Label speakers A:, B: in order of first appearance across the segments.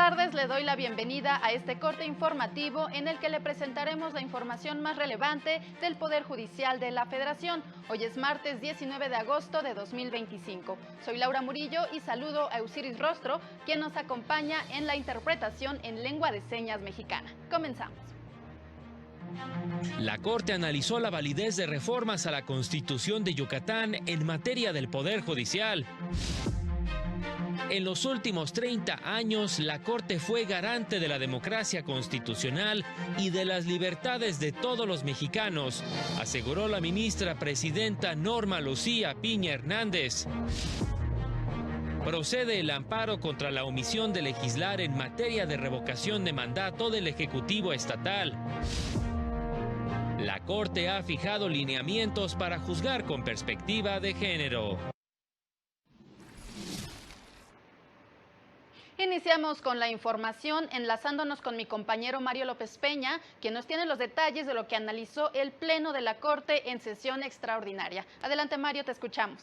A: tardes, le doy la bienvenida a este corte informativo en el que le presentaremos la información más relevante del Poder Judicial de la Federación. Hoy es martes 19 de agosto de 2025. Soy Laura Murillo y saludo a Eusiris Rostro, quien nos acompaña en la interpretación en lengua de señas mexicana. Comenzamos.
B: La Corte analizó la validez de reformas a la Constitución de Yucatán en materia del Poder Judicial. En los últimos 30 años, la Corte fue garante de la democracia constitucional y de las libertades de todos los mexicanos, aseguró la ministra presidenta Norma Lucía Piña Hernández. Procede el amparo contra la omisión de legislar en materia de revocación de mandato del Ejecutivo Estatal. La Corte ha fijado lineamientos para juzgar con perspectiva de género.
A: Iniciamos con la información enlazándonos con mi compañero Mario López Peña, quien nos tiene los detalles de lo que analizó el Pleno de la Corte en sesión extraordinaria. Adelante, Mario, te escuchamos.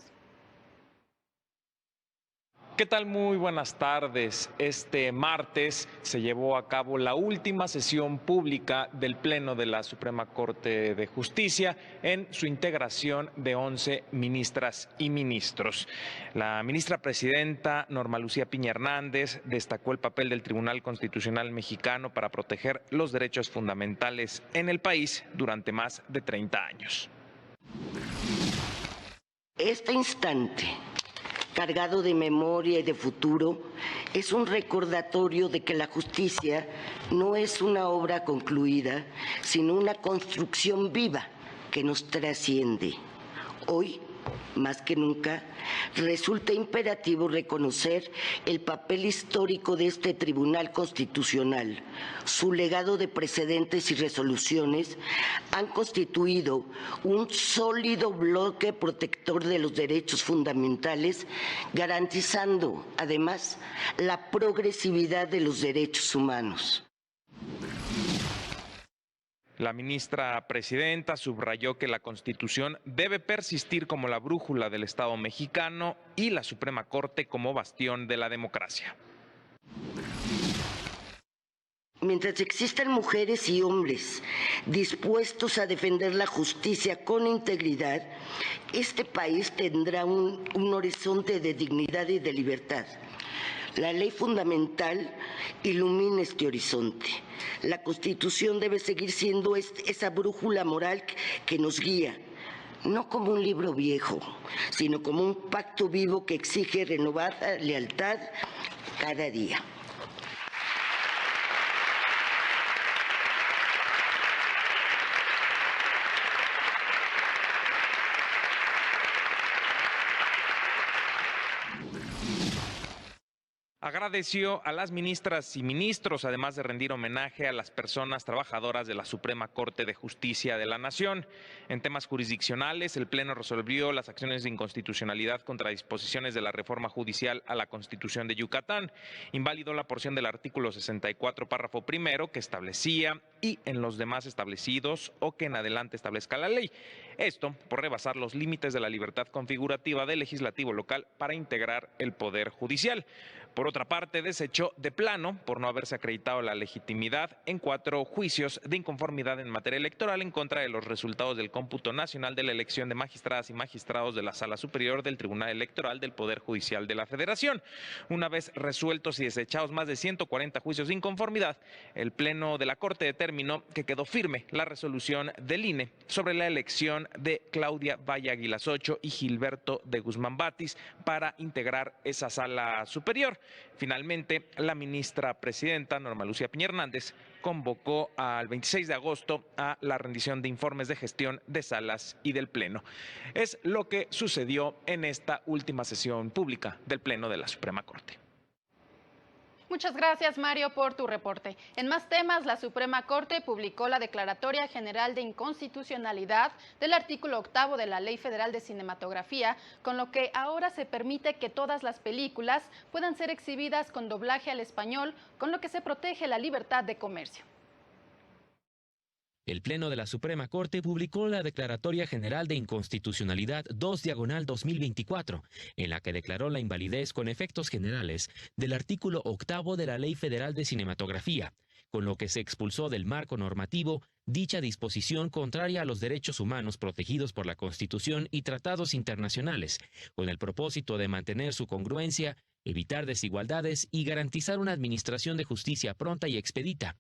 C: ¿Qué tal? Muy buenas tardes. Este martes se llevó a cabo la última sesión pública del Pleno de la Suprema Corte de Justicia en su integración de 11 ministras y ministros. La ministra presidenta Norma Lucía Piña Hernández destacó el papel del Tribunal Constitucional Mexicano para proteger los derechos fundamentales en el país durante más de 30 años.
D: Este instante, cargado de memoria y de futuro, es un recordatorio de que la justicia no es una obra concluida, sino una construcción viva que nos trasciende. Hoy, más que nunca, resulta imperativo reconocer el papel histórico de este Tribunal Constitucional. Su legado de precedentes y resoluciones han constituido un sólido bloque protector de los derechos fundamentales, garantizando, además, la progresividad de los derechos humanos.
C: La ministra presidenta subrayó que la Constitución debe persistir como la brújula del Estado mexicano y la Suprema Corte como bastión de la democracia.
D: Mientras existan mujeres y hombres dispuestos a defender la justicia con integridad, este país tendrá un horizonte de dignidad y de libertad. La ley fundamental ilumina este horizonte. La Constitución debe seguir siendo esa brújula moral que nos guía, no como un libro viejo, sino como un pacto vivo que exige renovada lealtad cada día.
C: Agradeció a las ministras y ministros, además de rendir homenaje a las personas trabajadoras de la Suprema Corte de Justicia de la Nación. En temas jurisdiccionales, el Pleno resolvió las acciones de inconstitucionalidad contra disposiciones de la reforma judicial a la Constitución de Yucatán. Invalidó la porción del artículo 64, párrafo primero, que establecía "y en los demás establecidos" o que en adelante establezca la ley. Esto por rebasar los límites de la libertad configurativa del legislativo local para integrar el Poder Judicial. Por otra parte, desechó de plano por no haberse acreditado la legitimidad en 4 juicios de inconformidad en materia electoral en contra de los resultados del cómputo nacional de la elección de magistradas y magistrados de la Sala Superior del Tribunal Electoral del Poder Judicial de la Federación. Una vez resueltos y desechados más de 140 juicios de inconformidad, el Pleno de la Corte determinó que quedó firme la resolución del INE sobre la elección de Claudia Valle Aguilas Ocho y Gilberto de Guzmán Batis para integrar esa Sala Superior. Finalmente, la ministra presidenta Norma Lucía Piña Hernández convocó al 26 de agosto a la rendición de informes de gestión de salas y del Pleno. Es lo que sucedió en esta última sesión pública del Pleno de la Suprema Corte.
A: Muchas gracias, Mario, por tu reporte. En más temas, la Suprema Corte publicó la Declaratoria General de Inconstitucionalidad del artículo 8 de la Ley Federal de Cinematografía, con lo que ahora se permite que todas las películas puedan ser exhibidas con doblaje al español, con lo que se protege la libertad de comercio.
B: El Pleno de la Suprema Corte publicó la Declaratoria General de Inconstitucionalidad 2/2024, en la que declaró la invalidez con efectos generales del artículo 8º de la Ley Federal de Cinematografía, con lo que se expulsó del marco normativo dicha disposición contraria a los derechos humanos protegidos por la Constitución y tratados internacionales, con el propósito de mantener su congruencia, evitar desigualdades y garantizar una administración de justicia pronta y expedita.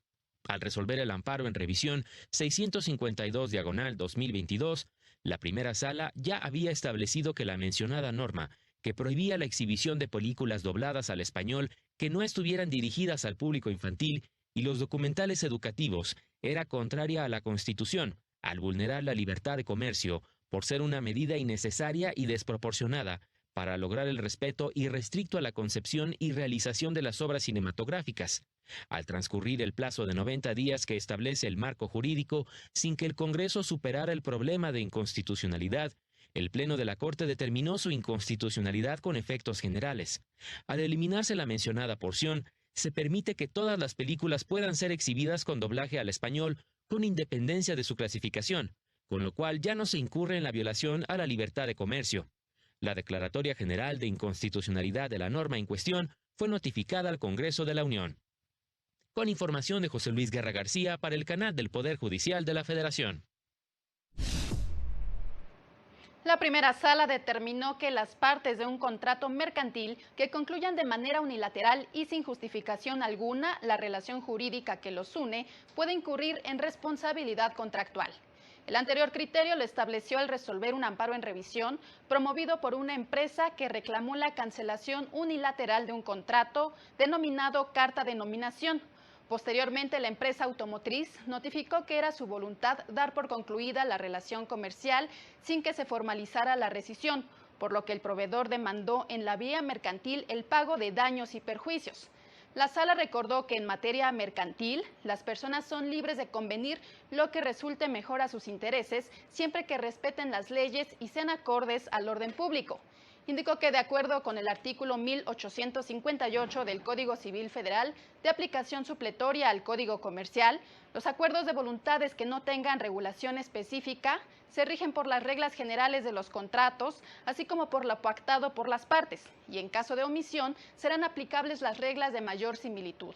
B: Al resolver el amparo en revisión 652/2022, la primera sala ya había establecido que la mencionada norma, que prohibía la exhibición de películas dobladas al español que no estuvieran dirigidas al público infantil y los documentales educativos, era contraria a la Constitución, al vulnerar la libertad de comercio, por ser una medida innecesaria y desproporcionada para lograr el respeto irrestricto a la concepción y realización de las obras cinematográficas. Al transcurrir el plazo de 90 días que establece el marco jurídico, sin que el Congreso superara el problema de inconstitucionalidad, el Pleno de la Corte determinó su inconstitucionalidad con efectos generales. Al eliminarse la mencionada porción, se permite que todas las películas puedan ser exhibidas con doblaje al español con independencia de su clasificación, con lo cual ya no se incurre en la violación a la libertad de comercio. La Declaratoria General de Inconstitucionalidad de la norma en cuestión fue notificada al Congreso de la Unión. Con información de José Luis Guerra García para el canal del Poder Judicial de la Federación.
A: La primera sala determinó que las partes de un contrato mercantil que concluyan de manera unilateral y sin justificación alguna la relación jurídica que los une puede incurrir en responsabilidad contractual. El anterior criterio lo estableció al resolver un amparo en revisión promovido por una empresa que reclamó la cancelación unilateral de un contrato denominado Carta de Nominación. Posteriormente, la empresa automotriz notificó que era su voluntad dar por concluida la relación comercial sin que se formalizara la rescisión, por lo que el proveedor demandó en la vía mercantil el pago de daños y perjuicios. La sala recordó que en materia mercantil, las personas son libres de convenir lo que resulte mejor a sus intereses, siempre que respeten las leyes y sean acordes al orden público. Indicó que de acuerdo con el artículo 1858 del Código Civil Federal, de aplicación supletoria al Código Comercial, los acuerdos de voluntades que no tengan regulación específica se rigen por las reglas generales de los contratos, así como por lo pactado por las partes, y en caso de omisión serán aplicables las reglas de mayor similitud.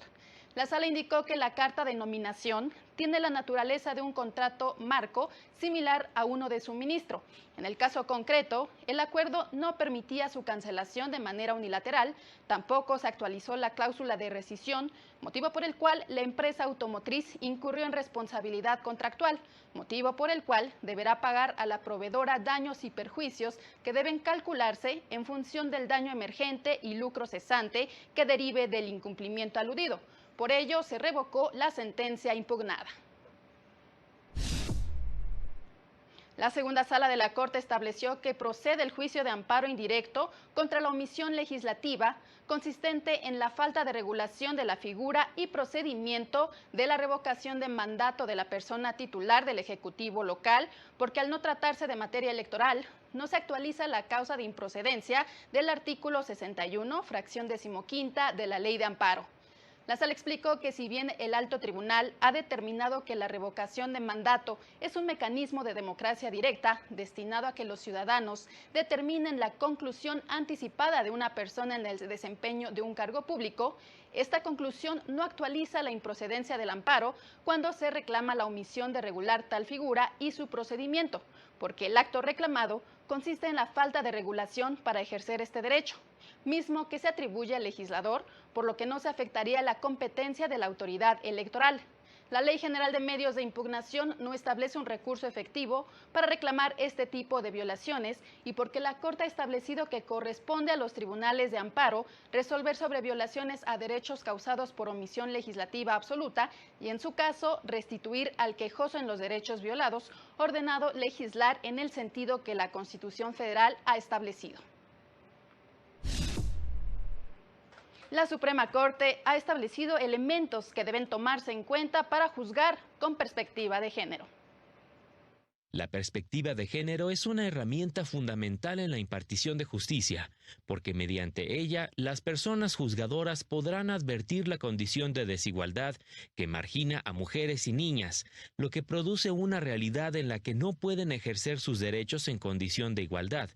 A: La sala indicó que la carta de nominación tiene la naturaleza de un contrato marco similar a uno de suministro. En el caso concreto, el acuerdo no permitía su cancelación de manera unilateral, tampoco se actualizó la cláusula de rescisión, motivo por el cual la empresa automotriz incurrió en responsabilidad contractual, motivo por el cual deberá pagar a la proveedora daños y perjuicios que deben calcularse en función del daño emergente y lucro cesante que derive del incumplimiento aludido. Por ello, se revocó la sentencia impugnada. La segunda sala de la Corte estableció que procede el juicio de amparo indirecto contra la omisión legislativa consistente en la falta de regulación de la figura y procedimiento de la revocación de mandato de la persona titular del Ejecutivo local, porque al no tratarse de materia electoral, no se actualiza la causa de improcedencia del artículo 61, fracción 15ª de la Ley de Amparo. La sala explicó que si bien el alto tribunal ha determinado que la revocación de mandato es un mecanismo de democracia directa destinado a que los ciudadanos determinen la conclusión anticipada de una persona en el desempeño de un cargo público, esta conclusión no actualiza la improcedencia del amparo cuando se reclama la omisión de regular tal figura y su procedimiento, porque el acto reclamado consiste en la falta de regulación para ejercer este derecho, mismo que se atribuye al legislador, por lo que no se afectaría la competencia de la autoridad electoral. La Ley General de Medios de Impugnación no establece un recurso efectivo para reclamar este tipo de violaciones y porque la Corte ha establecido que corresponde a los tribunales de amparo resolver sobre violaciones a derechos causados por omisión legislativa absoluta y, en su caso, restituir al quejoso en los derechos violados, ordenado legislar en el sentido que la Constitución Federal ha establecido. La Suprema Corte ha establecido elementos que deben tomarse en cuenta para juzgar con perspectiva de género.
B: La perspectiva de género es una herramienta fundamental en la impartición de justicia, porque mediante ella las personas juzgadoras podrán advertir la condición de desigualdad que margina a mujeres y niñas, lo que produce una realidad en la que no pueden ejercer sus derechos en condición de igualdad,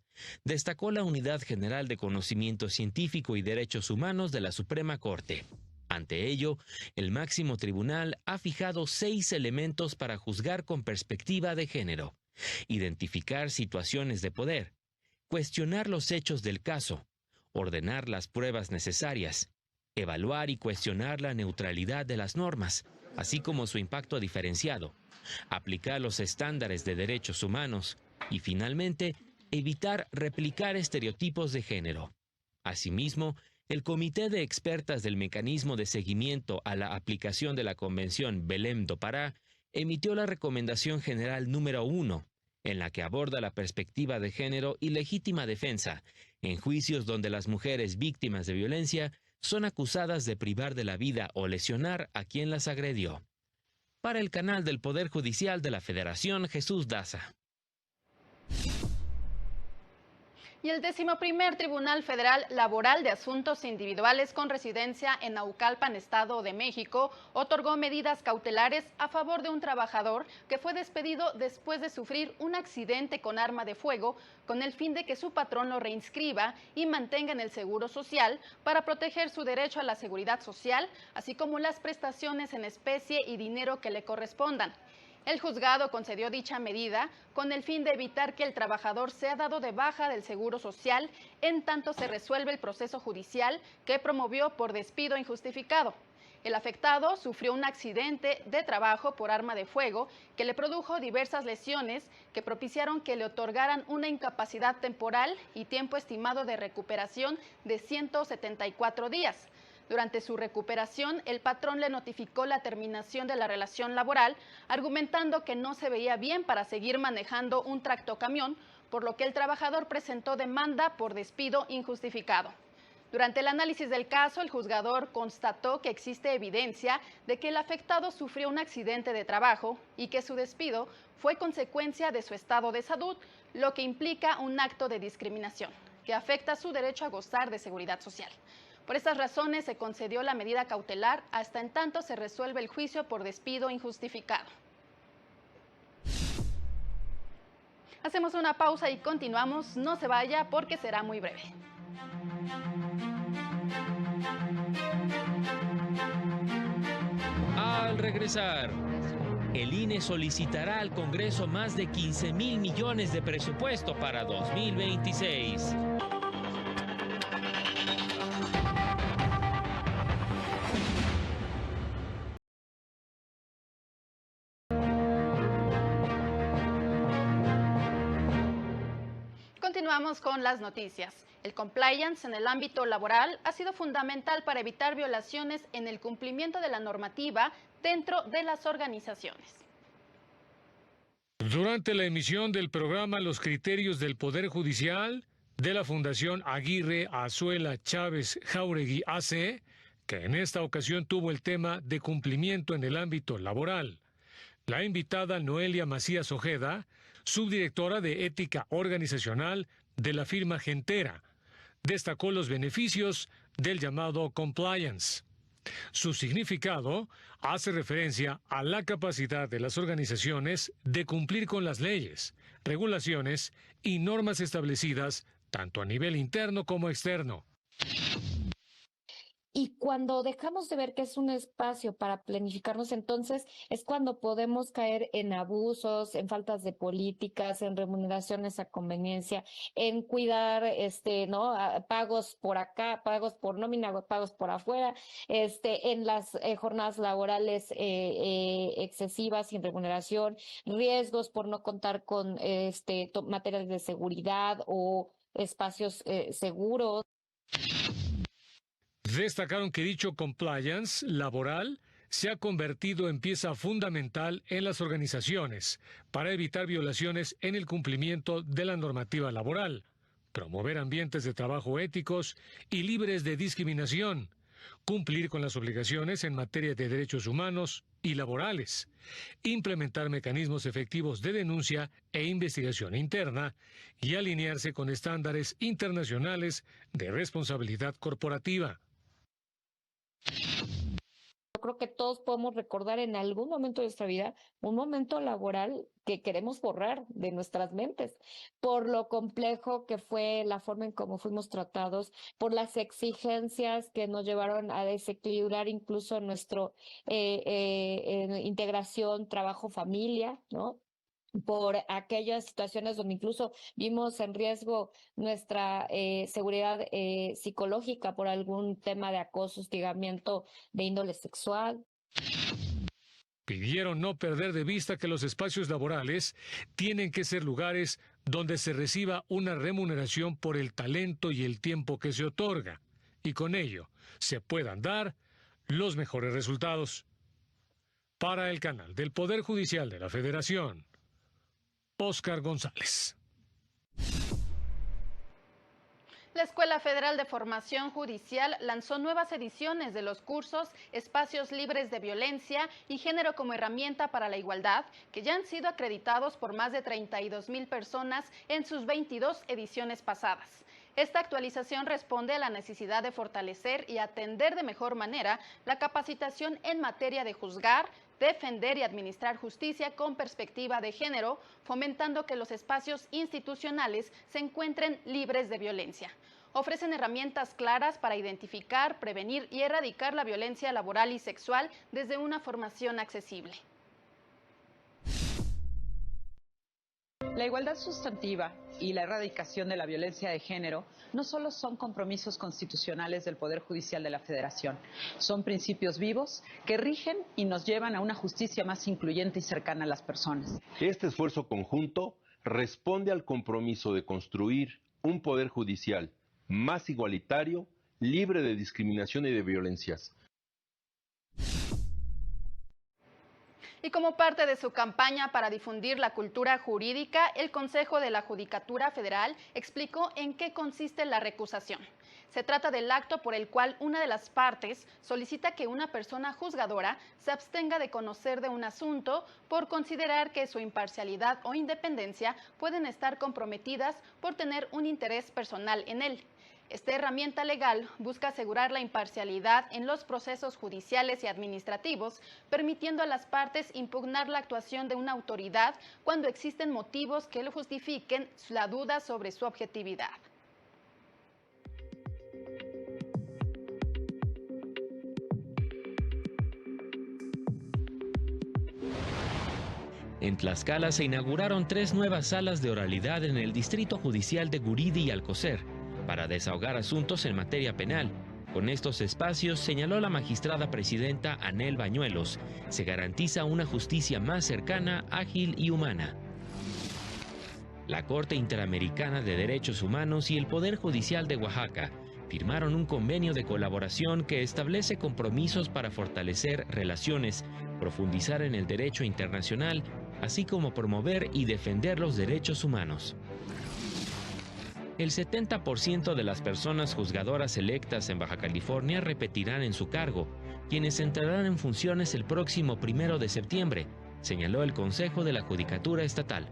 B: destacó la Unidad General de Conocimiento Científico y Derechos Humanos de la Suprema Corte. Ante ello, el máximo tribunal ha fijado 6 elementos para juzgar con perspectiva de género: identificar situaciones de poder, cuestionar los hechos del caso, ordenar las pruebas necesarias, evaluar y cuestionar la neutralidad de las normas, así como su impacto diferenciado, aplicar los estándares de derechos humanos y, finalmente, evitar replicar estereotipos de género. Asimismo, el Comité de Expertas del Mecanismo de Seguimiento a la Aplicación de la Convención Belém do Pará emitió la Recomendación General número 1, en la que aborda la perspectiva de género y legítima defensa en juicios donde las mujeres víctimas de violencia son acusadas de privar de la vida o lesionar a quien las agredió. Para el canal del Poder Judicial de la Federación, Jesús Daza.
A: Y el 11º Tribunal Federal Laboral de Asuntos Individuales con residencia en Naucalpan, Estado de México, otorgó medidas cautelares a favor de un trabajador que fue despedido después de sufrir un accidente con arma de fuego, con el fin de que su patrón lo reinscriba y mantenga en el Seguro Social para proteger su derecho a la seguridad social, así como las prestaciones en especie y dinero que le correspondan. El juzgado concedió dicha medida con el fin de evitar que el trabajador sea dado de baja del Seguro Social en tanto se resuelve el proceso judicial que promovió por despido injustificado. El afectado sufrió un accidente de trabajo por arma de fuego que le produjo diversas lesiones que propiciaron que le otorgaran una incapacidad temporal y tiempo estimado de recuperación de 174 días. Durante su recuperación, el patrón le notificó la terminación de la relación laboral, argumentando que no se veía bien para seguir manejando un tractocamión, por lo que el trabajador presentó demanda por despido injustificado. Durante el análisis del caso, el juzgador constató que existe evidencia de que el afectado sufrió un accidente de trabajo y que su despido fue consecuencia de su estado de salud, lo que implica un acto de discriminación, que afecta su derecho a gozar de seguridad social. Por estas razones se concedió la medida cautelar hasta en tanto se resuelve el juicio por despido injustificado. Hacemos una pausa y continuamos. No se vaya porque será muy breve.
B: Al regresar, el INE solicitará al Congreso más de 15,000 millones de presupuesto para 2026.
A: Continuamos con las noticias. El compliance en el ámbito laboral ha sido fundamental para evitar violaciones en el cumplimiento de la normativa dentro de las organizaciones.
E: Durante la emisión del programa Los Criterios del Poder Judicial de la Fundación Aguirre Azuela Chávez Jauregui AC, que en esta ocasión tuvo el tema de cumplimiento en el ámbito laboral, la invitada Noelia Macías Ojeda, subdirectora de Ética Organizacional de la firma Gentera, destacó los beneficios del llamado compliance. Su significado hace referencia a la capacidad de las organizaciones de cumplir con las leyes, regulaciones y normas establecidas tanto a nivel interno como externo.
F: Y cuando dejamos de ver que es un espacio para planificarnos, entonces es cuando podemos caer en abusos, en faltas de políticas, en remuneraciones a conveniencia, en cuidar, pagos por acá, pagos por nómina, pagos por afuera, en las jornadas laborales excesivas sin remuneración, riesgos por no contar con materiales de seguridad o espacios seguros.
E: Destacaron que dicho compliance laboral se ha convertido en pieza fundamental en las organizaciones para evitar violaciones en el cumplimiento de la normativa laboral, promover ambientes de trabajo éticos y libres de discriminación, cumplir con las obligaciones en materia de derechos humanos y laborales, implementar mecanismos efectivos de denuncia e investigación interna y alinearse con estándares internacionales de responsabilidad corporativa.
F: Yo creo que todos podemos recordar en algún momento de nuestra vida un momento laboral que queremos borrar de nuestras mentes, por lo complejo que fue la forma en cómo fuimos tratados, por las exigencias que nos llevaron a desequilibrar incluso nuestro integración, trabajo, familia, ¿no? Por aquellas situaciones donde incluso vimos en riesgo nuestra seguridad psicológica por algún tema de acoso, hostigamiento de índole sexual.
E: Pidieron no perder de vista que los espacios laborales tienen que ser lugares donde se reciba una remuneración por el talento y el tiempo que se otorga, y con ello se puedan dar los mejores resultados. Para el canal del Poder Judicial de la Federación, Óscar González.
A: La Escuela Federal de Formación Judicial lanzó nuevas ediciones de los cursos Espacios Libres de Violencia y Género como Herramienta para la Igualdad, que ya han sido acreditados por más de 32,000 personas en sus 22 ediciones pasadas. Esta actualización responde a la necesidad de fortalecer y atender de mejor manera la capacitación en materia de juzgar, defender y administrar justicia con perspectiva de género, fomentando que los espacios institucionales se encuentren libres de violencia. Ofrecen herramientas claras para identificar, prevenir y erradicar la violencia laboral y sexual desde una formación accesible.
G: La igualdad sustantiva y la erradicación de la violencia de género no solo son compromisos constitucionales del Poder Judicial de la Federación, son principios vivos que rigen y nos llevan a una justicia más incluyente y cercana a las personas.
H: Este esfuerzo conjunto responde al compromiso de construir un Poder Judicial más igualitario, libre de discriminación y de violencias.
A: Y como parte de su campaña para difundir la cultura jurídica, el Consejo de la Judicatura Federal explicó en qué consiste la recusación. Se trata del acto por el cual una de las partes solicita que una persona juzgadora se abstenga de conocer de un asunto por considerar que su imparcialidad o independencia pueden estar comprometidas por tener un interés personal en él. Esta herramienta legal busca asegurar la imparcialidad en los procesos judiciales y administrativos, permitiendo a las partes impugnar la actuación de una autoridad cuando existen motivos que lo justifiquen la duda sobre su objetividad.
B: En Tlaxcala se inauguraron 3 nuevas salas de oralidad en el Distrito Judicial de Guridi y Alcocer, para desahogar asuntos en materia penal. Con estos espacios, señaló la magistrada presidenta Anel Bañuelos, se garantiza una justicia más cercana, ágil y humana. La Corte Interamericana de Derechos Humanos y el Poder Judicial de Oaxaca firmaron un convenio de colaboración que establece compromisos para fortalecer relaciones, profundizar en el derecho internacional, así como promover y defender los derechos humanos. El 70% de las personas juzgadoras electas en Baja California repetirán en su cargo, quienes entrarán en funciones el próximo 1 de septiembre, señaló el Consejo de la Judicatura Estatal.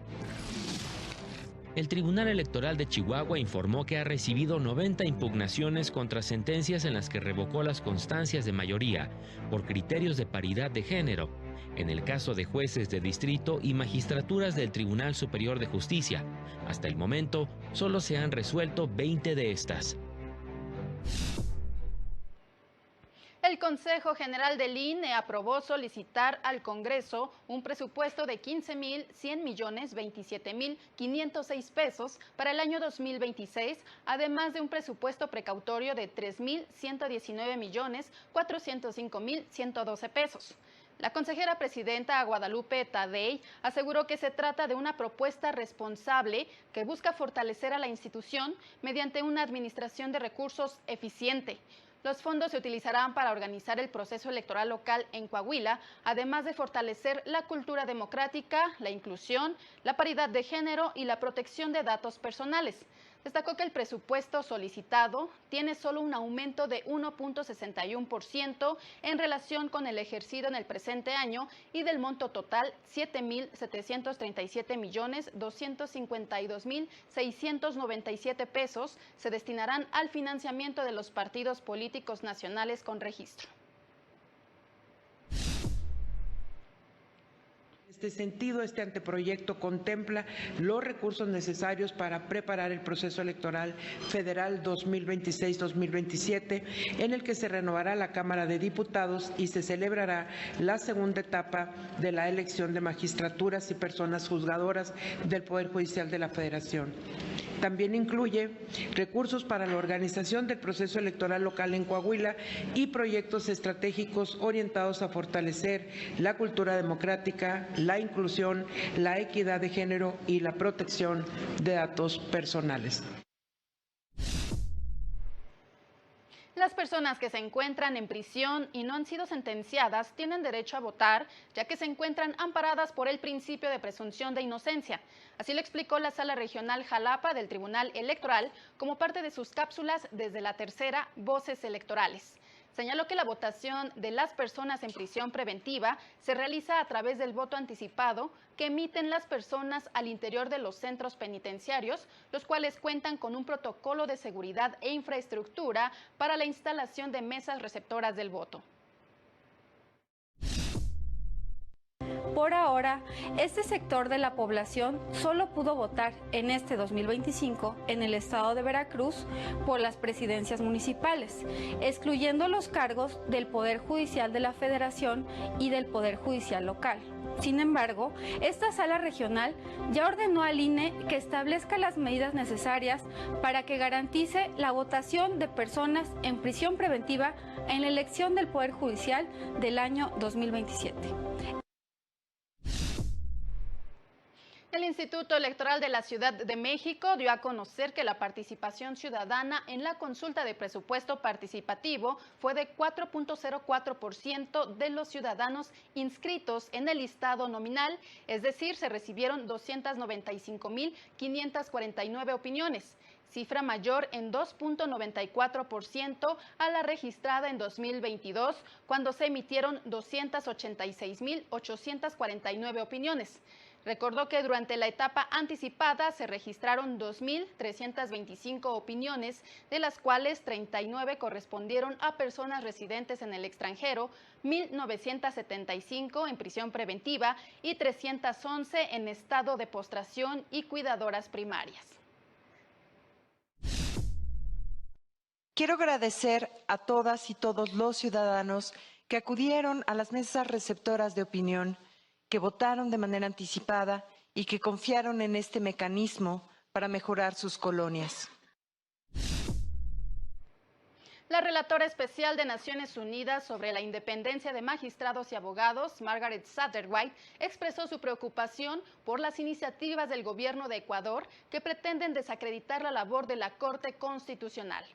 B: El Tribunal Electoral de Chihuahua informó que ha recibido 90 impugnaciones contra sentencias en las que revocó las constancias de mayoría por criterios de paridad de género, en el caso de jueces de distrito y magistraturas del Tribunal Superior de Justicia. Hasta el momento, solo se han resuelto 20 de estas.
A: El Consejo General del INE aprobó solicitar al Congreso un presupuesto de 15,100,027,506 pesos para el año 2026, además de un presupuesto precautorio de 3,119,405,112 pesos. La consejera presidenta Guadalupe Tadei aseguró que se trata de una propuesta responsable que busca fortalecer a la institución mediante una administración de recursos eficiente. Los fondos se utilizarán para organizar el proceso electoral local en Coahuila, además de fortalecer la cultura democrática, la inclusión, la paridad de género y la protección de datos personales. Destacó que el presupuesto solicitado tiene solo un aumento de 1.61% en relación con el ejercido en el presente año y del monto total 7.737.252.697 pesos se destinarán al financiamiento de los partidos políticos nacionales con registro.
I: En este sentido, este anteproyecto contempla los recursos necesarios para preparar el proceso electoral federal 2026-2027, en el que se renovará la Cámara de Diputados y se celebrará la segunda etapa de la elección de magistraturas y personas juzgadoras del Poder Judicial de la Federación. También incluye recursos para la organización del proceso electoral local en Coahuila y proyectos estratégicos orientados a fortalecer la cultura democrática, la inclusión, la equidad de género y la protección de datos personales.
A: Las personas que se encuentran en prisión y no han sido sentenciadas tienen derecho a votar, ya que se encuentran amparadas por el principio de presunción de inocencia. Así lo explicó la Sala Regional Jalapa del Tribunal Electoral como parte de sus cápsulas desde la tercera Voces Electorales. Señaló que la votación de las personas en prisión preventiva se realiza a través del voto anticipado que emiten las personas al interior de los centros penitenciarios, los cuales cuentan con un protocolo de seguridad e infraestructura para la instalación de mesas receptoras del voto.
J: Por ahora, este sector de la población solo pudo votar en este 2025 en el estado de Veracruz por las presidencias municipales, excluyendo los cargos del Poder Judicial de la Federación y del Poder Judicial local. Sin embargo, esta sala regional ya ordenó al INE que establezca las medidas necesarias para que garantice la votación de personas en prisión preventiva en la elección del Poder Judicial del año 2027.
A: El Instituto Electoral de la Ciudad de México dio a conocer que la participación ciudadana en la consulta de presupuesto participativo fue de 4.04% de los ciudadanos inscritos en el listado nominal, es decir, se recibieron 295.549 opiniones, cifra mayor en 2.94% a la registrada en 2022, cuando se emitieron 286.849 opiniones. Recordó que durante la etapa anticipada se registraron 2.325 opiniones, de las cuales 39 correspondieron a personas residentes en el extranjero, 1.975 en prisión preventiva y 311 en estado de postración y cuidadoras primarias.
K: Quiero agradecer a todas y todos los ciudadanos que acudieron a las mesas receptoras de opinión, que votaron de manera anticipada y que confiaron en este mecanismo para mejorar sus colonias.
A: La relatora especial de Naciones Unidas sobre la independencia de magistrados y abogados, Margaret Satterwhite, expresó su preocupación por las iniciativas del gobierno de Ecuador que pretenden desacreditar la labor de la Corte Constitucional.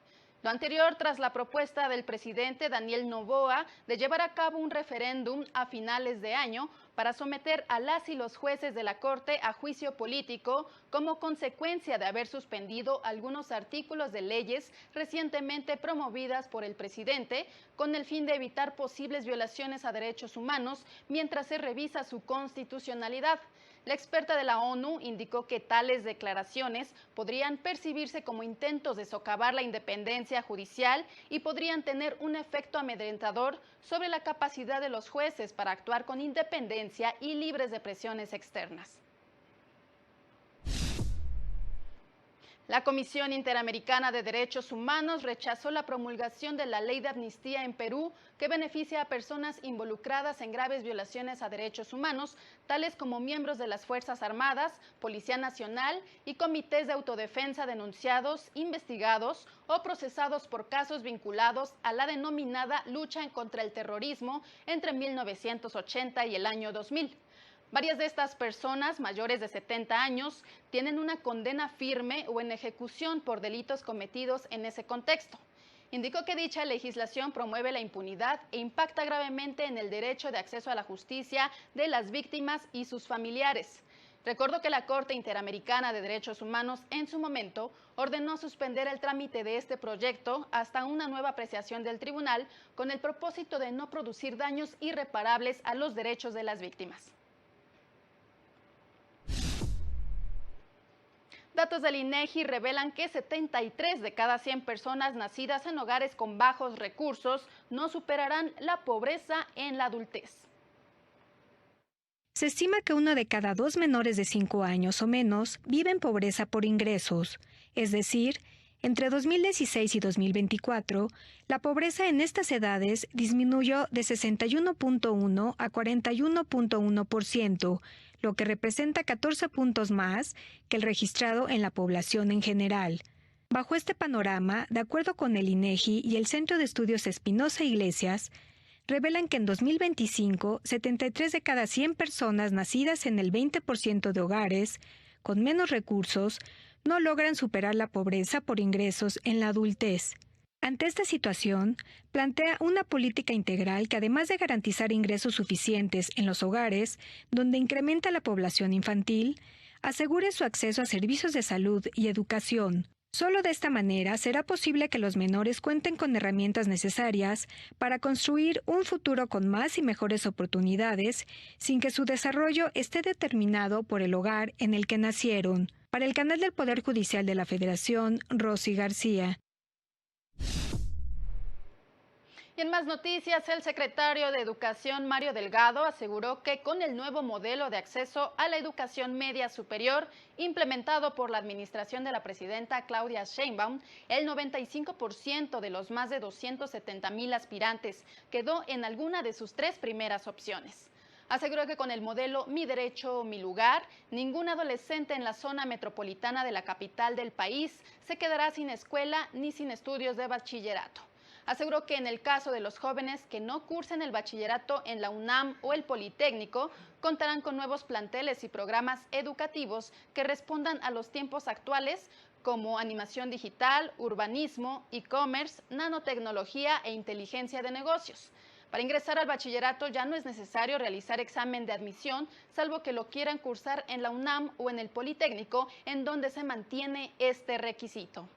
A: Lo anterior tras la propuesta del presidente Daniel Noboa de llevar a cabo un referéndum a finales de año para someter a las y los jueces de la Corte a juicio político como consecuencia de haber suspendido algunos artículos de leyes recientemente promovidas por el presidente con el fin de evitar posibles violaciones a derechos humanos mientras se revisa su constitucionalidad. La experta de la ONU indicó que tales declaraciones podrían percibirse como intentos de socavar la independencia judicial y podrían tener un efecto amedrentador sobre la capacidad de los jueces para actuar con independencia y libres de presiones externas. La Comisión Interamericana de Derechos Humanos rechazó la promulgación de la Ley de Amnistía en Perú, que beneficia a personas involucradas en graves violaciones a derechos humanos, tales como miembros de las Fuerzas Armadas, Policía Nacional y comités de autodefensa denunciados, investigados o procesados por casos vinculados a la denominada lucha contra el terrorismo entre 1980 y el año 2000. Varias de estas personas, mayores de 70 años, tienen una condena firme o en ejecución por delitos cometidos en ese contexto. Indicó que dicha legislación promueve la impunidad e impacta gravemente en el derecho de acceso a la justicia de las víctimas y sus familiares. Recordó que la Corte Interamericana de Derechos Humanos en su momento ordenó suspender el trámite de este proyecto hasta una nueva apreciación del tribunal con el propósito de no producir daños irreparables a los derechos de las víctimas. Datos del INEGI revelan que 73 de cada 100 personas nacidas en hogares con bajos recursos no superarán la pobreza en la adultez.
L: Se estima que 1 de cada 2 menores de 5 años o menos vive en pobreza por ingresos, es decir, entre 2016 y 2024, la pobreza en estas edades disminuyó de 61.1 a 41.1%, lo que representa 14 puntos más que el registrado en la población en general. Bajo este panorama, de acuerdo con el INEGI y el Centro de Estudios Espinosa Iglesias, revelan que en 2025, 73 de cada 100 personas nacidas en el 20% de hogares con menos recursos no logran superar la pobreza por ingresos en la adultez. Ante esta situación, plantea una política integral que, además de garantizar ingresos suficientes en los hogares, donde incrementa la población infantil, asegure su acceso a servicios de salud y educación. Solo de esta manera será posible que los menores cuenten con herramientas necesarias para construir un futuro con más y mejores oportunidades, sin que su desarrollo esté determinado por el hogar en el que nacieron. Para el canal del Poder Judicial de la Federación, Rosy García.
A: Y en más noticias, el secretario de Educación, Mario Delgado, aseguró que con el nuevo modelo de acceso a la educación media superior implementado por la administración de la presidenta Claudia Sheinbaum, el 95% de los más de 270,000 aspirantes quedó en alguna de sus 3 primeras opciones. Aseguró que con el modelo Mi Derecho, Mi Lugar, ningún adolescente en la zona metropolitana de la capital del país se quedará sin escuela ni sin estudios de bachillerato. Aseguró que en el caso de los jóvenes que no cursen el bachillerato en la UNAM o el Politécnico, contarán con nuevos planteles y programas educativos que respondan a los tiempos actuales, como animación digital, urbanismo, e-commerce, nanotecnología e inteligencia de negocios. Para ingresar al bachillerato ya no es necesario realizar examen de admisión, salvo que lo quieran cursar en la UNAM o en el Politécnico, en donde se mantiene este requisito.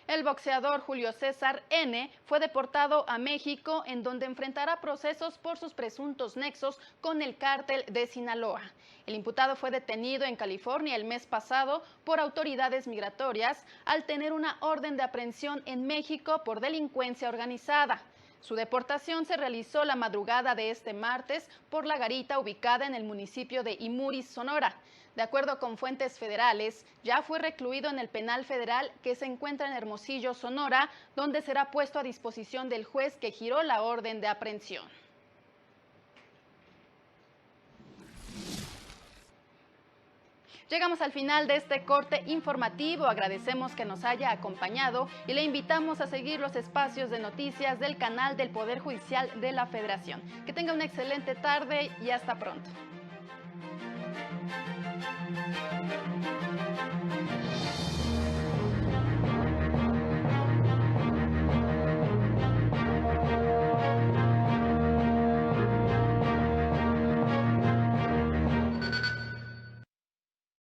A: El boxeador Julio César N. fue deportado a México, en donde enfrentará procesos por sus presuntos nexos con el cártel de Sinaloa. El imputado fue detenido en California el mes pasado por autoridades migratorias al tener una orden de aprehensión en México por delincuencia organizada. Su deportación se realizó la madrugada de este martes por la garita ubicada en el municipio de Imuris, Sonora. De acuerdo con fuentes federales, ya fue recluido en el penal federal que se encuentra en Hermosillo, Sonora, donde será puesto a disposición del juez que giró la orden de aprehensión. Llegamos al final de este corte informativo. Agradecemos que nos haya acompañado y le invitamos a seguir los espacios de noticias del canal del Poder Judicial de la Federación. Que tenga una excelente tarde y hasta pronto.